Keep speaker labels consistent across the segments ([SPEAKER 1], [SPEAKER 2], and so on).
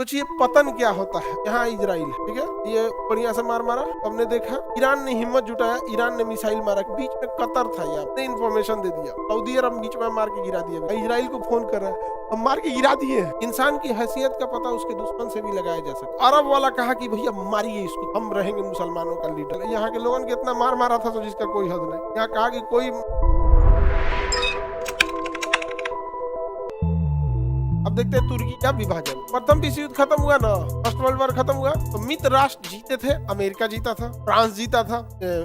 [SPEAKER 1] सोचिए पतन क्या होता है। यहाँ इजराइल, ठीक है, ये बढ़िया से मार मारा, हमने देखा। ईरान ने हिम्मत जुटाया, ईरान ने मिसाइल मारा, बीच में कतर था, यहाँ इन्फॉर्मेशन दे दिया, सऊदी अरब बीच में मार के गिरा दिया, इजराइल को फोन कर रहा है, हम मार के गिरा दिए। इंसान की हैसियत का पता उसके दुश्मन से भी लगाया जा सकता। अरब वाला कहा कि भैया मारिए इसको, हम रहेंगे मुसलमानों का लीडर। यहाँ के लोगों ने इतना मार मारा था तो जिसका कोई हद नहीं। यहाँ कहा कि कोई, अब देखते हैं तुर्की का विभाजन। प्रथम विश्व युद्ध खत्म हुआ ना, फर्स्ट वर्ल्ड वॉर खत्म हुआ, तो मित्र राष्ट्र जीते थे। अमेरिका जीता था, फ्रांस जीता था,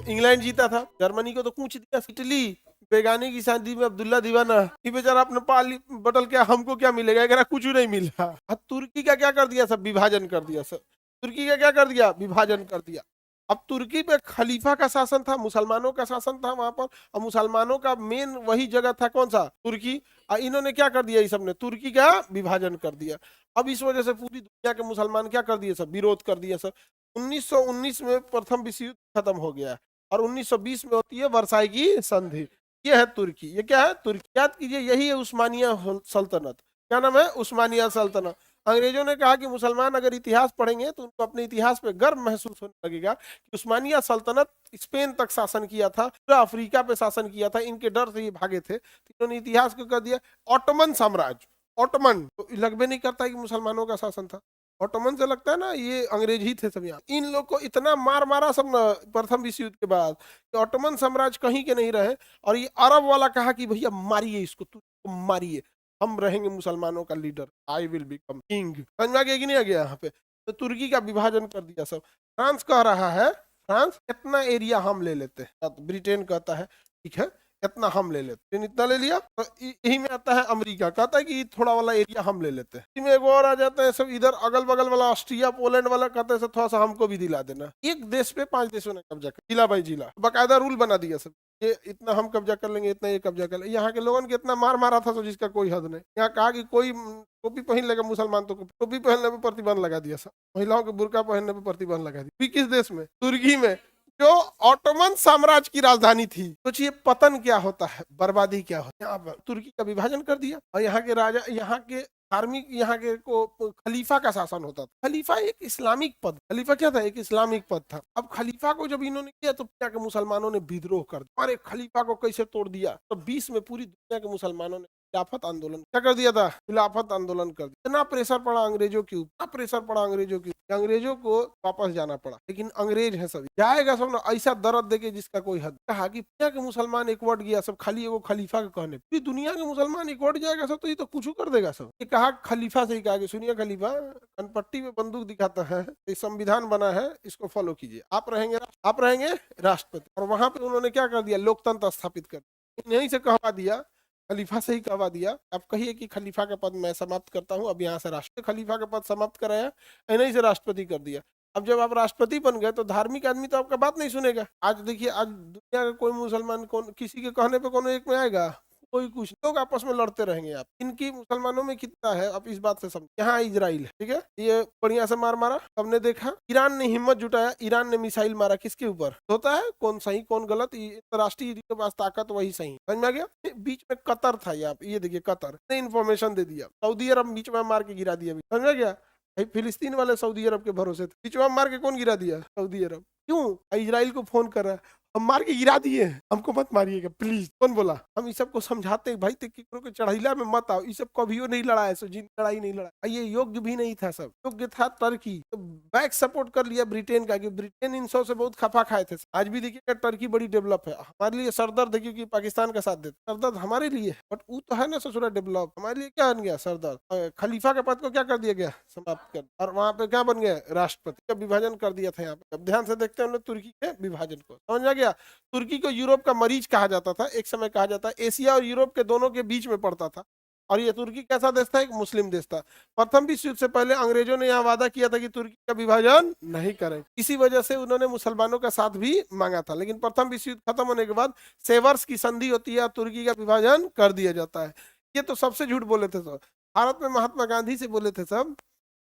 [SPEAKER 1] इंग्लैंड जीता था, जर्मनी को तो कूच दिया। इटली बेगानी की शादी में अब्दुल्ला दीवाना, ये बेचारा अपने पाली बटल क्या, हमको क्या मिलेगा, अगर कुछ नहीं मिला। तुर्की का क्या कर दिया, सब विभाजन कर दिया। सब तुर्की का क्या कर दिया, विभाजन कर दिया। अब तुर्की पे खलीफा का शासन था, मुसलमानों का शासन था वहां पर, और मुसलमानों का मेन वही जगह था, कौन सा, तुर्की। और इन्होंने क्या कर दिया, इस सब ने तुर्की का विभाजन कर दिया। अब इस वजह से पूरी दुनिया के मुसलमान क्या कर दिए, सब विरोध कर दिया। सब 1919 में प्रथम विश्व युद्ध खत्म हो गया, और 1920 में होती है वर्साई की संधि। ये है तुर्की। ये क्या है, तुर्की। याद कीजिए, यही है उस्मानिया सल्तनत। क्या नाम है, उस्मानिया सल्तनत। अंग्रेजों ने कहा कि मुसलमान अगर इतिहास पढ़ेंगे तो उनको अपने इतिहास पे गर्व महसूस होने लगेगा कि उस्मानिया सल्तनत स्पेन तक शासन किया था, पूरा अफ्रीका पे शासन किया था, इनके डर से ये भागे थे। तो इन्होंने इतिहास को कर दिया ऑटोमन साम्राज्य। ऑटोमन तो लगभग नहीं करता कि मुसलमानों का शासन था, ऑटोमन से लगता है ना ये अंग्रेज ही थे सब। यहाँ इन लोग को इतना मार मारा सब न प्रथम विश्व युद्ध के बाद कि ऑटोमन साम्राज्य कहीं के नहीं रहे। और ये अरब वाला कहा कि भैया मारिए इसको, तुम मारिए, हम रहेंगे मुसलमानों का leader, I will become king. समझ में आ गया कि नहीं आ गया। यहाँ पे तो तुर्की का विभाजन कर दिया सब। फ्रांस कह रहा है, फ्रांस इतना एरिया हम ले लेते हैं। तो ब्रिटेन कहता है ठीक है, इतना हम ले लेते हैं, इतना ले लिया। तो यही में आता है अमेरिका, कहता है कि थोड़ा वाला एरिया हम ले लेते हैं। इसमें एक और आ जाता है सब, इधर अगल बगल वाला ऑस्ट्रिया पोलैंड वाला कहते हैं थोड़ा सा हमको भी दिला देना। एक देश पे 5 देशों ने कब्जा कर, जिला बाई जिला बाकायदा रूल बना दिया सब, ये इतना हम कब्जा कर लेंगे, इतना ये कब्जा कर लेंगे। यहाँ के लोगों ने इतना मार मारा था तो जिसका कोई हद नहीं। यहाँ कहा कि कोई टोपी पहन लेगा मुसलमान तो टोपी पहनने पर प्रतिबंध लगा दिया सब, महिलाओं के बुर्का पहनने पर प्रतिबंध लगा दिया। किस देश में, तुर्की में, जो ऑटोमन साम्राज्य की राजधानी थी। सोचिए पतन क्या होता है, बर्बादी क्या होती है। यहाँ पर तुर्की का विभाजन कर दिया, और यहाँ के राजा, यहाँ के धार्मिक, यहाँ के को खलीफा का शासन होता था। खलीफा एक इस्लामिक पद, खलीफा क्या था, एक इस्लामिक पद था। अब खलीफा को जब इन्होंने किया तो क्या के मुसलमानों ने विद्रोह कर दिया, अरे खलीफा को कैसे तोड़ दिया। तो 20 में पूरी दुनिया के मुसलमानों ने खिलाफत आंदोलन क्या कर दिया था, खिलाफत आंदोलन कर दिया। इतना प्रेशर पड़ा अंग्रेजों के ऊपर, प्रेशर पड़ा अंग्रेजों के, अंग्रेजों को वापस जाना पड़ा। लेकिन अंग्रेज है सभी, जाएगा सब ना, ऐसा दर्द देके जिसका कोई हद। कहा कि दुनिया के मुसलमान एकवट गया सब, खाली वो खलीफा के कहने, पूरी दुनिया के मुसलमान एकवट जाएगा सब तो ये तो कुछ कर देगा सब। ये कहा खलीफा से ही कहा कि सुनिए खलीफा कनपट्टी में बंदूक दिखाता है, एक संविधान बना है, इसको फॉलो कीजिए, आप रहेंगे राष्ट्रपति। और वहां पे उन्होंने क्या कर दिया, लोकतंत्र स्थापित कर दिया। यहीं से कहवा दिया, खलीफा से ही कहवा दिया, आप कहिए कि खलीफा का पद मैं समाप्त करता हूं, अब यहाँ से राष्ट्र खलीफा का पद समाप्त कराया, नहीं से राष्ट्रपति कर दिया। अब जब आप राष्ट्रपति बन गए तो धार्मिक आदमी तो आपका बात नहीं सुनेगा। आज देखिए, आज दुनिया का कोई मुसलमान कौन किसी के कहने पे कौन एक में आएगा, कोई कुछ लोग आपस में लड़ते रहेंगे। आप इनकी मुसलमानों में कितना है आप इस बात से समझ। यहाँ इजराइल है, ठीक है, ये बढ़िया से मार मारा, हमने देखा। ईरान ने हिम्मत जुटाया, ईरान ने मिसाइल मारा, किसके ऊपर होता है, कौन सही कौन गलत, राष्ट्रीय के पास ताकत वही सही। समझ में आ गया। बीच में कतर था, ये देखिए कतर ने इन्फॉर्मेशन दे दिया, सऊदी अरब बीच में मार के गिरा दिया। समझ में गया, फिलिस्तीन वाले सऊदी अरब के भरोसे थे, बीच में मार के कौन गिरा दिया, सऊदी अरब। क्यों, इजराइल को फोन कर रहा है, हम मार के गिरा दिए, हमको मत मारिएगा प्लीज। कौन बोला, हम इस सब को समझाते हैं भाई, किकरों के चढ़ैला में मत आओ, इस सब कभी नहीं लड़ा है, जिन लड़ाई नहीं लड़ा। ये योग्य भी नहीं था, सब योग्य था टर्की। तो बैक सपोर्ट कर लिया ब्रिटेन का, कि ब्रिटेन इन सब से बहुत खफा खाए थे। आज भी देखिए टर्की बड़ी डेवलप है, हमारे लिए सरदर्द देखिए कि पाकिस्तान का साथ देते, सरदर्द हमारे लिए, बट वो तो है ना ससुरा डेवलप, हमारे लिए क्या बन गया सरदर्द। खलीफा के पद को क्या कर दिया गया, समाप्त कर, और वहां पे क्या बन गया, राष्ट्रपति का विभाजन कर दिया था। यहाँ पे अब ध्यान से देखते हैं तुर्की के विभाजन को, समझ आ गया। तुर्की को यूरोप का मरीज कहा जाता था, एक समय कहा जाता है, एशिया और यूरोप के दोनों के बीच में पड़ता था। और ये तुर्की कैसा देश था, एक मुस्लिम देश था। प्रथम विश्व युद्ध से पहले अंग्रेजों ने यहाँ वादा किया था कि तुर्की का विभाजन नहीं करें, इसी वजह से उन्होंने मुसलमानों का साथ भी मांगा था। लेकिन प्रथम विश्व युद्ध खत्म होने के बाद सेवर्स की संधि होती है, तुर्की का विभाजन कर दिया जाता है। ये तो सबसे झूठ बोले थे सब, भारत में महात्मा गांधी से बोले थे सब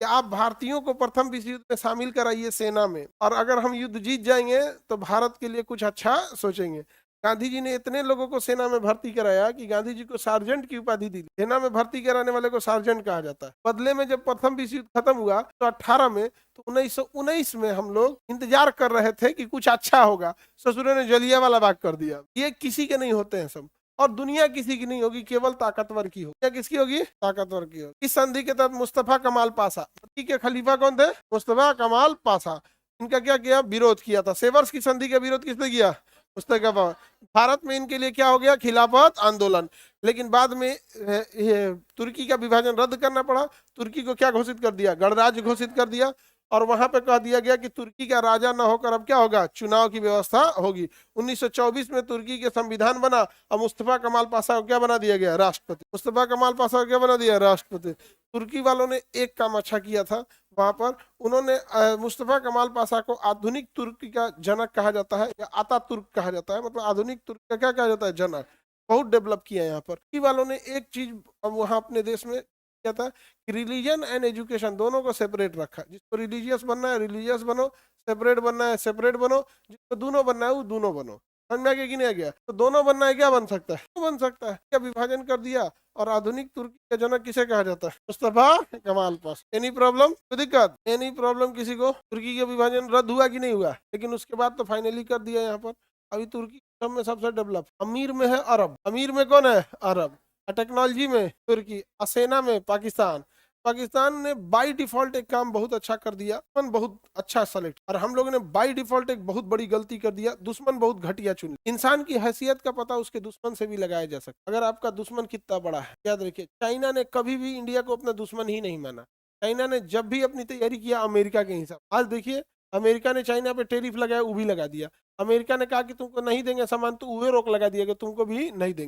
[SPEAKER 1] कि आप भारतीयों को प्रथम विश्व युद्ध में शामिल कराइए सेना में, और अगर हम युद्ध जीत जाएंगे तो भारत के लिए कुछ अच्छा सोचेंगे। गांधी जी ने इतने लोगों को सेना में भर्ती कराया कि गांधी जी को सार्जेंट की उपाधि दी। सेना में भर्ती कराने वाले को सार्जेंट कहा जाता है। बदले में जब प्रथम विश्व युद्ध खत्म हुआ तो 18 में, तो 1919 में हम लोग इंतजार कर रहे थे कि कुछ अच्छा होगा, ससुरे ने जलियांवाला बाग कर दिया। ये किसी के नहीं होते हैं सब, और दुनिया किसी की नहीं होगी, केवल ताकतवर की होगी। दुनिया किसकी होगी? ताकतवर की होगी। इस संधि के तहत मुस्तफा कमाल पाशा, तुर्की के खलीफा कौन थे? मुस्तफा कमाल पाशा। इनका क्या किया? विरोध किया था। सेवर्स की संधि का विरोध किसने किया? मुस्तफा। भारत में इनके लिए क्या हो गया? खिलाफत आंदोलन। लेकिन बाद में ये तुर्की का विभाजन रद्द करना पड़ा। तुर्की को क्या घोषित कर दिया? गणराज्य घोषित कर दिया। और वहां पे कह दिया गया कि तुर्की का राजा ना होकर अब क्या होगा? चुनाव की व्यवस्था होगी। 1924 में तुर्की के संविधान बना और मुस्तफा कमाल पाशा को क्या बना दिया गया? राष्ट्रपति। मुस्तफा कमाल पाशा को क्या बना दिया? राष्ट्रपति। तुर्की वालों ने एक काम अच्छा किया था वहां पर, उन्होंने मुस्तफा कमाल पाशा को आधुनिक तुर्की का जनक कहा जाता है, या आता तुर्क कहा जाता है, मतलब आधुनिक तुर्क का क्या कहा जाता है? जनक। बहुत डेवलप किया यहाँ पर। तुर्की वालों ने एक चीज वहां अपने देश में किया था कि रिलीजन एंड एजुकेशन दोनों को सेपरेट रखा। जिसको रिलीजियस बनना है रिलीजियस बनो, सेपरेट बनना है सेपरेट बनो, जिसको दोनों बनना है वो दोनों बनो। समझ में आ गया कि नहीं आ गया? तो दोनों बनना है, क्या बन सकता है? तो बन सकता है। क्या विभाजन कर दिया, और आधुनिक तुर्की का जनक किसे कहा जाता है? मुस्तफा कमाल पाशा। Any problem? कोई दिक्कत? एनी प्रॉब्लम किसी को? तुर्की का विभाजन रद्द हुआ कि नहीं हुआ? लेकिन उसके बाद तो फाइनली कर दिया यहाँ पर। अभी तुर्की सब में सबसे डेवलप। अमीर में है अरब। अमीर में कौन है? अरब। टेक्नोलॉजी में तुर्की, सेना में पाकिस्तान। पाकिस्तान ने बाय डिफॉल्ट एक काम बहुत अच्छा कर दिया, दुश्मन बहुत अच्छा सेलेक्ट, और हम लोगों ने बाय डिफॉल्ट एक बहुत बड़ी गलती कर दिया, दुश्मन बहुत घटिया चुन लिया। इंसान की हैसियत का पता उसके दुश्मन से भी लगाया जा सकता, अगर आपका दुश्मन कितना बड़ा है। याद रखिए, चाइना ने कभी भी इंडिया को अपना दुश्मन ही नहीं माना। चाइना ने जब भी अपनी तैयारी किया अमेरिका के हिसाब। आज देखिए, अमेरिका ने चाइना पे टेरिफ लगाया, वो भी लगा दिया। अमेरिका ने कहा कि तुमको नहीं देंगे सामान, तो वो रोक लगा दिया कि तुमको भी नहीं देंगे।